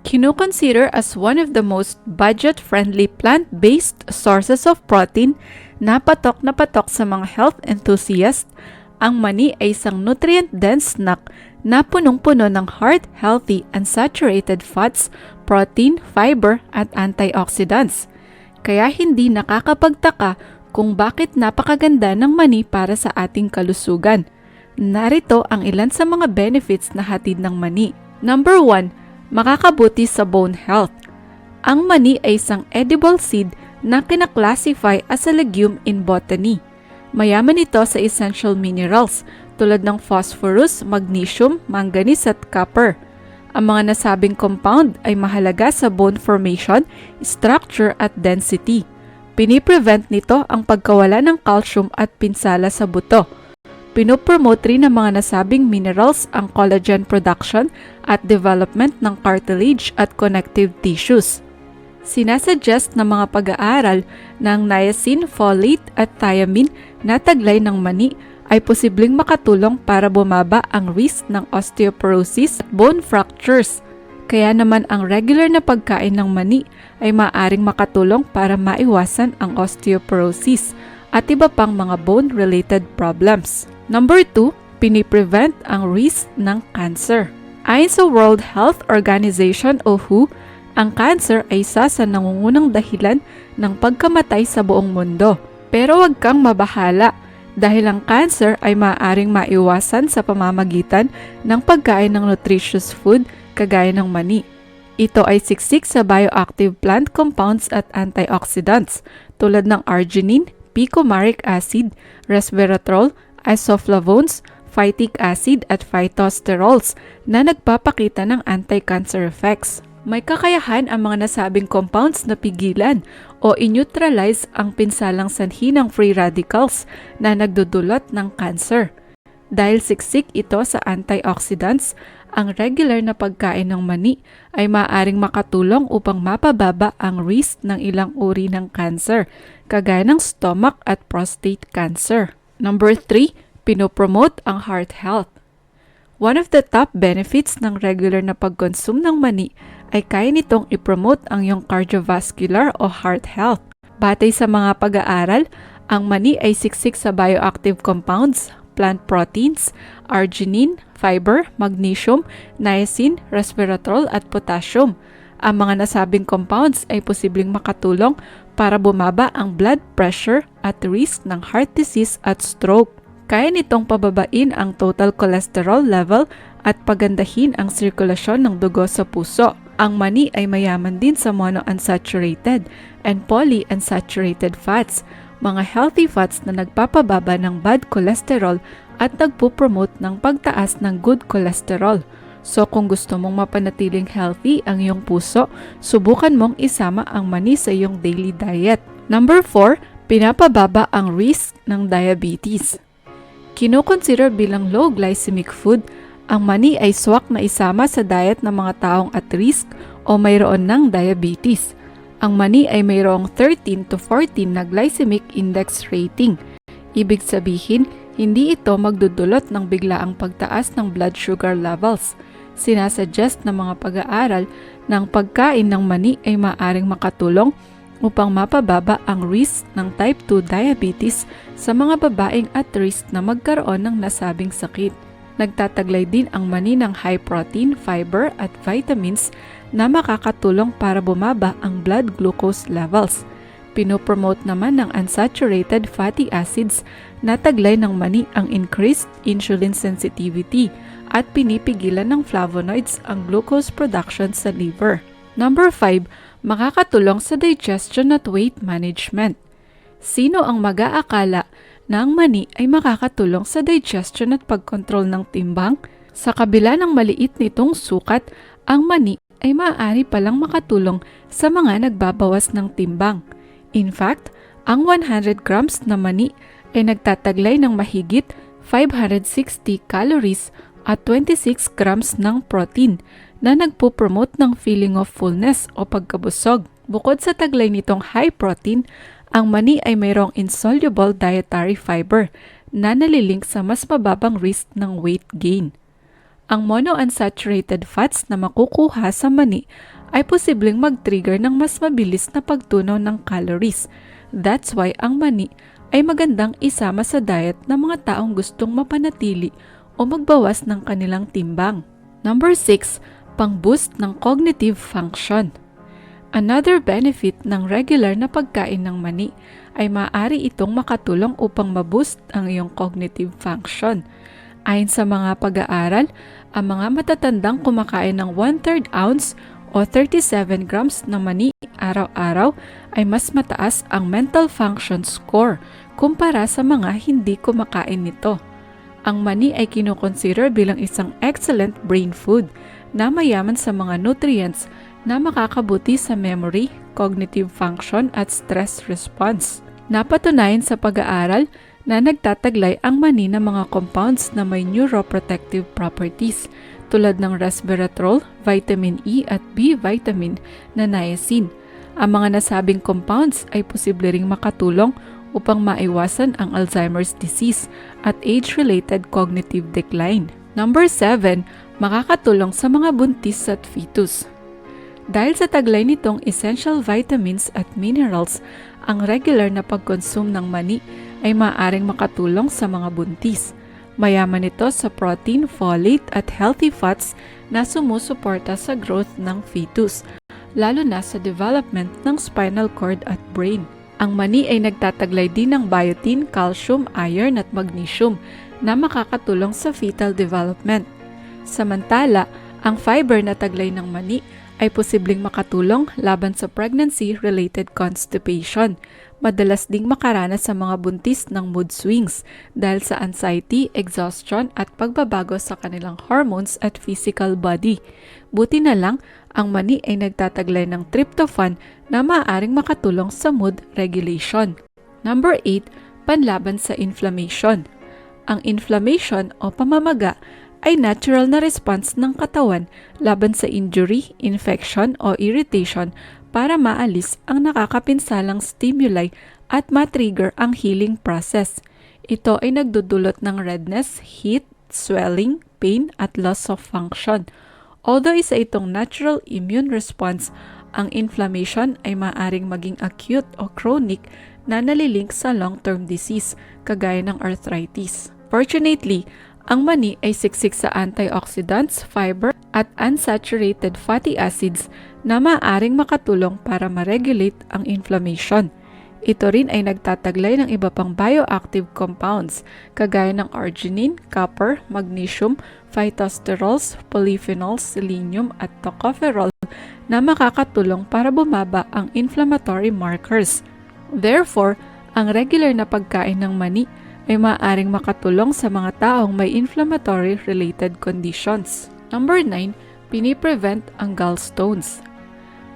Kino-consider as one of the most budget-friendly plant-based sources of protein na patok sa mga health enthusiasts, ang mani ay isang nutrient-dense snack na punong-puno ng heart, healthy, unsaturated fats, protein, fiber, at antioxidants. Kaya hindi nakakapagtaka kung bakit napakaganda ng mani para sa ating kalusugan. Narito ang ilan sa mga benefits na hatid ng mani. Number 1, makakabuti sa bone health. Ang mani ay isang edible seed na kinaklasify as a legume in botany. Mayaman ito sa essential minerals tulad ng phosphorus, magnesium, manganese at copper. Ang mga nasabing compound ay mahalaga sa bone formation, structure at density. Piniprevent nito ang pagkawala ng calcium at pinsala sa buto. Pinopromote rin ng mga nasabing minerals ang collagen production at development ng cartilage at connective tissues. Sinasuggest ng mga pag-aaral ng niacin, folate at thiamine na taglay ng mani ay posibleng makatulong para bumaba ang risk ng osteoporosis at bone fractures. Kaya naman ang regular na pagkain ng mani ay maaaring makatulong para maiwasan ang osteoporosis at iba pang mga bone-related problems. Number 2, piniprevent ang risk ng cancer. Ayon sa World Health Organization o WHO, ang cancer ay isa sa nangungunang dahilan ng pagkamatay sa buong mundo. Pero huwag kang mabahala dahil ang cancer ay maaaring maiwasan sa pamamagitan ng pagkain ng nutritious food kagaya ng mani. Ito ay siksik sa bioactive plant compounds at antioxidants tulad ng arginine, picoumaric acid, resveratrol, isoflavones, phytic acid at phytosterols na nagpapakita ng anti-cancer effects. May kakayahan ang mga nasabing compounds na pigilan o i-neutralize ang pinsalang sanhi ng free radicals na nagdudulot ng cancer. Dahil siksik ito sa antioxidants, ang regular na pagkain ng mani ay maaaring makatulong upang mapababa ang risk ng ilang uri ng cancer, kagaya ng stomach at prostate cancer. Number 3, pinopromote ang heart health. One of the top benefits ng regular na pag-consume ng mani ay kaya nitong i-promote ang iyong cardiovascular o heart health. Batay sa mga pag-aaral, ang mani ay siksik sa bioactive compounds, plant proteins, arginine, fiber, magnesium, niacin, resveratrol at potassium. Ang mga nasabing compounds ay posibleng makatulong para bumaba ang blood pressure at risk ng heart disease at stroke. Kaya nitong pababain ang total cholesterol level at pagandahin ang sirkulasyon ng dugo sa puso. Ang mani ay mayaman din sa monounsaturated and polyunsaturated fats, mga healthy fats na nagpapababa ng bad cholesterol at nagpo-promote ng pagtaas ng good cholesterol. So kung gusto mong mapanatiling healthy ang iyong puso, subukan mong isama ang mani sa iyong daily diet. Number 4, pinapababa ang risk ng diabetes. Kino-consider bilang low glycemic food, ang mani ay swak na isama sa diet ng mga taong at risk o mayroon ng diabetes. Ang mani ay mayroong 13 to 14 na glycemic index rating. Ibig sabihin, hindi ito magdudulot ng biglaang pagtaas ng blood sugar levels. Sinasuggest ng mga pag-aaral na ang pagkain ng mani ay maaaring makatulong upang mapababa ang risk ng type 2 diabetes sa mga babaeng at risk na magkaroon ng nasabing sakit. Nagtataglay din ang mani ng high protein, fiber at vitamins na makakatulong para bumaba ang blood glucose levels. Pinopromote naman ng unsaturated fatty acids na taglay ng mani ang increased insulin sensitivity at pinipigilan ng flavonoids ang glucose production sa liver. Number 5, makakatulong sa digestion at weight management. Sino ang mag-aakala na ang mani ay makakatulong sa digestion at pagkontrol ng timbang? Sa kabila ng maliit nitong sukat, ang mani ay maaari palang makatulong sa mga nagbabawas ng timbang. In fact, ang 100 grams na mani ay nagtataglay ng mahigit 560 calories at 26 grams ng protein na nagpo-promote ng feeling of fullness o pagkabusog. Bukod sa taglay nitong high protein, ang mani ay mayroong insoluble dietary fiber na nalilink sa mas mababang risk ng weight gain. Ang monounsaturated fats na makukuha sa mani ay posibleng mag-trigger ng mas mabilis na pagtunaw ng calories. That's why ang mani ay magandang isama sa diet ng mga taong gustong mapanatili o magbawas ng kanilang timbang. Number 6, pang-boost ng cognitive function. Another benefit ng regular na pagkain ng mani ay maaari itong makatulong upang ma-boost ang iyong cognitive function. Ayon sa mga pag-aaral, ang mga matatandang kumakain ng 1/3 ounce o 37 grams ng mani araw-araw ay mas mataas ang mental function score kumpara sa mga hindi kumakain nito. Ang mani ay kinukonsider bilang isang excellent brain food na mayaman sa mga nutrients na makakabuti sa memory, cognitive function at stress response. Napatunayan sa pag-aaral na nagtataglay ang mani ng mga compounds na may neuroprotective properties tulad ng resveratrol, vitamin E at B vitamin na niacin. Ang mga nasabing compounds ay posible ring makatulong upang maiwasan ang Alzheimer's disease at age-related cognitive decline. Number 7, makakatulong sa mga buntis at fetus. Dahil sa taglay nitong essential vitamins at minerals, ang regular na pag-consume ng mani ay maaaring makatulong sa mga buntis. Mayaman ito sa protein, folate at healthy fats na sumusuporta sa growth ng fetus, lalo na sa development ng spinal cord at brain. Ang mani ay nagtataglay din ng biotin, calcium, iron at magnesium na makakatulong sa fetal development. Samantala, ang fiber na taglay ng mani ay posibleng makatulong laban sa pregnancy-related constipation. Madalas ding makaranas sa mga buntis ng mood swings dahil sa anxiety, exhaustion at pagbabago sa kanilang hormones at physical body. Buti na lang, ang mani ay nagtataglay ng tryptophan na maaaring makatulong sa mood regulation. Number 8, panlaban sa inflammation. Ang inflammation o pamamaga ay natural na response ng katawan laban sa injury, infection o irritation para maalis ang nakakapinsalang stimuli at matrigger ang healing process. Ito ay nagdudulot ng redness, heat, swelling, pain at loss of function. Although isa itong natural immune response, ang inflammation ay maaaring maging acute o chronic na nalilink sa long-term disease kagaya ng arthritis. Fortunately, ang mani ay siksik sa antioxidants, fiber, at unsaturated fatty acids na maaaring makatulong para ma-regulate ang inflammation. Ito rin ay nagtataglay ng iba pang bioactive compounds kagaya ng arginine, copper, magnesium, phytosterols, polyphenols, selenium at tocopherol na makakatulong para bumaba ang inflammatory markers. Therefore, ang regular na pagkain ng mani ay maaaring makatulong sa mga taong may inflammatory-related conditions. Number 9, piniprevent ang gallstones.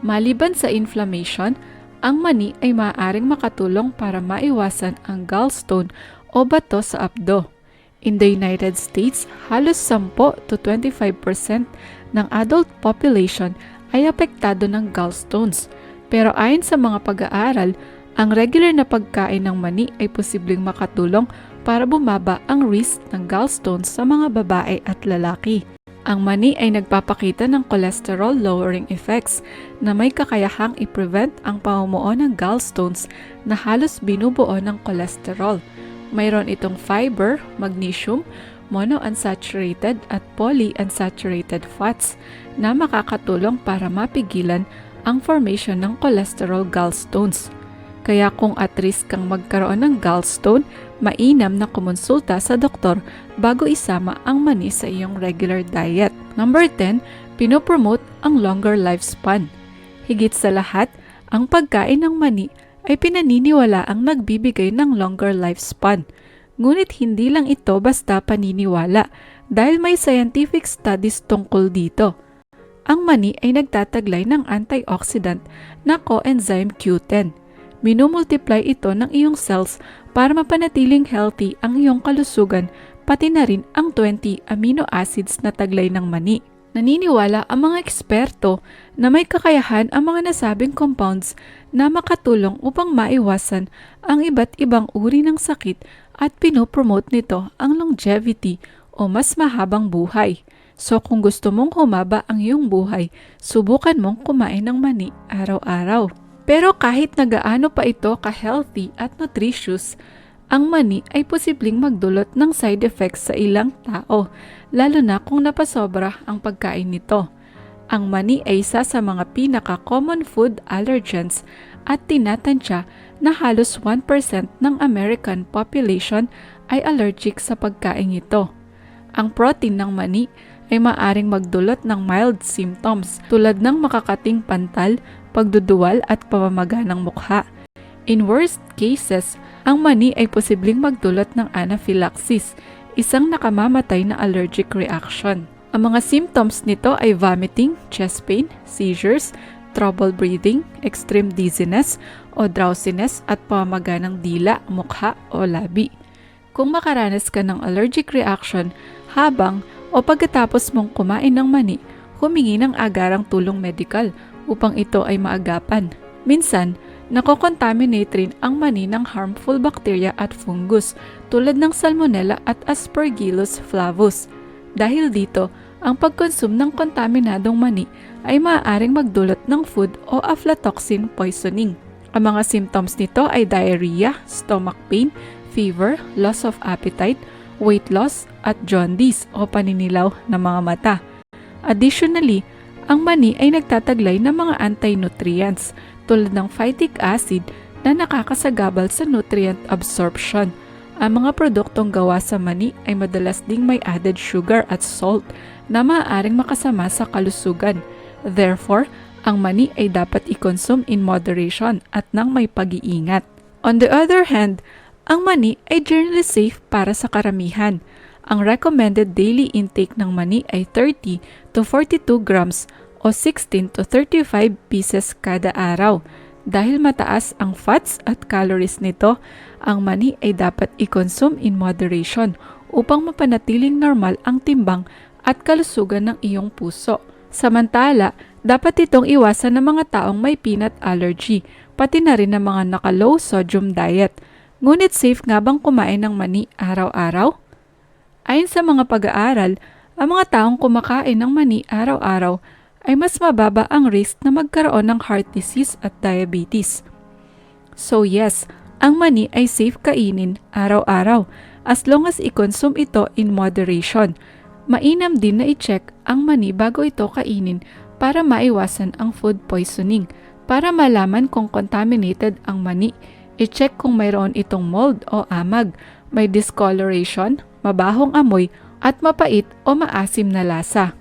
Maliban sa inflammation, ang mani ay maaaring makatulong para maiwasan ang gallstone o bato sa abdo. In the United States, halos 10 to 25% ng adult population ay apektado ng gallstones. Pero ayon sa mga pag-aaral, ang regular na pagkain ng mani ay posibleng makatulong para bumaba ang risk ng gallstones sa mga babae at lalaki. Ang mani ay nagpapakita ng cholesterol-lowering effects na may kakayahang i-prevent ang pamumuo ng gallstones na halos binubuo ng cholesterol. Mayroon itong fiber, magnesium, monounsaturated at polyunsaturated fats na makakatulong para mapigilan ang formation ng cholesterol gallstones. Kaya kung at risk kang magkaroon ng gallstone, mainam na kumonsulta sa doktor bago isama ang mani sa iyong regular diet. Number 10, pinopromote ang longer lifespan. Higit sa lahat, ang pagkain ng mani ay pinaniniwala ang nagbibigay ng longer lifespan. Ngunit hindi lang ito basta paniniwala dahil may scientific studies tungkol dito. Ang mani ay nagtataglay ng antioxidant na coenzyme Q10. Minumultiply ito ng iyong cells para mapanatiling healthy ang iyong kalusugan, pati na rin ang 20 amino acids na taglay ng mani. Naniniwala ang mga eksperto na may kakayahan ang mga nasabing compounds na makatulong upang maiwasan ang iba't ibang uri ng sakit at pinopromote nito ang longevity o mas mahabang buhay. So kung gusto mong humaba ang iyong buhay, subukan mong kumain ng mani araw-araw. Pero kahit na gaano pa ito ka-healthy at nutritious, ang mani ay posibleng magdulot ng side effects sa ilang tao, lalo na kung napasobra ang pagkain nito. Ang mani ay isa sa mga pinaka-common food allergens at tinatansya na halos 1% ng American population ay allergic sa pagkain ito. Ang protein ng mani ay maaring magdulot ng mild symptoms tulad ng makakating pantal, pagduduwal at pamamaga ng mukha. In worst cases, ang mani ay posibleng magdulot ng anaphylaxis, isang nakamamatay na allergic reaction. Ang mga symptoms nito ay vomiting, chest pain, seizures, trouble breathing, extreme dizziness o drowsiness at pamamaga ng dila, mukha o labi. Kung makaranas ka ng allergic reaction habang o pagkatapos mong kumain ng mani, humingi ng agarang tulong medikal upang ito ay maagapan. Minsan, nakokontaminate rin ang mani ng harmful bacteria at fungus tulad ng Salmonella at Aspergillus flavus. Dahil dito, ang pagkonsum ng kontaminadong mani ay maaaring magdulot ng food o aflatoxin poisoning. Ang mga symptoms nito ay diarrhea, stomach pain, fever, loss of appetite, weight loss at jaundice o paninilaw ng mga mata. Additionally, ang mani ay nagtataglay ng mga anti-nutrients tulad ng phytic acid na nakakasagabal sa nutrient absorption. Ang mga produktong gawa sa mani ay madalas ding may added sugar at salt na maaaring makasama sa kalusugan. Therefore, ang mani ay dapat i-consume in moderation at nang may pag-iingat. On the other hand, ang mani ay generally safe para sa karamihan. Ang recommended daily intake ng mani ay 30 to 42 grams o 16 to 35 pieces kada araw. Dahil mataas ang fats at calories nito, ang mani ay dapat i-consume in moderation upang mapanatiling normal ang timbang at kalusugan ng iyong puso. Samantala, dapat itong iwasan ng mga taong may peanut allergy, pati na rin ng mga naka-low sodium diet. Ngunit safe nga bang kumain ng mani araw-araw? Ayon sa mga pag-aaral, ang mga taong kumakain ng mani araw-araw ay mas mababa ang risk na magkaroon ng heart disease at diabetes. So yes, ang mani ay safe kainin araw-araw as long as i-consume ito in moderation. Mainam din na i-check ang mani bago ito kainin para maiwasan ang food poisoning. Para malaman kung contaminated ang mani, i-check kung mayroon itong mold o amag, may discoloration, mabahong amoy at mapait o maasim na lasa.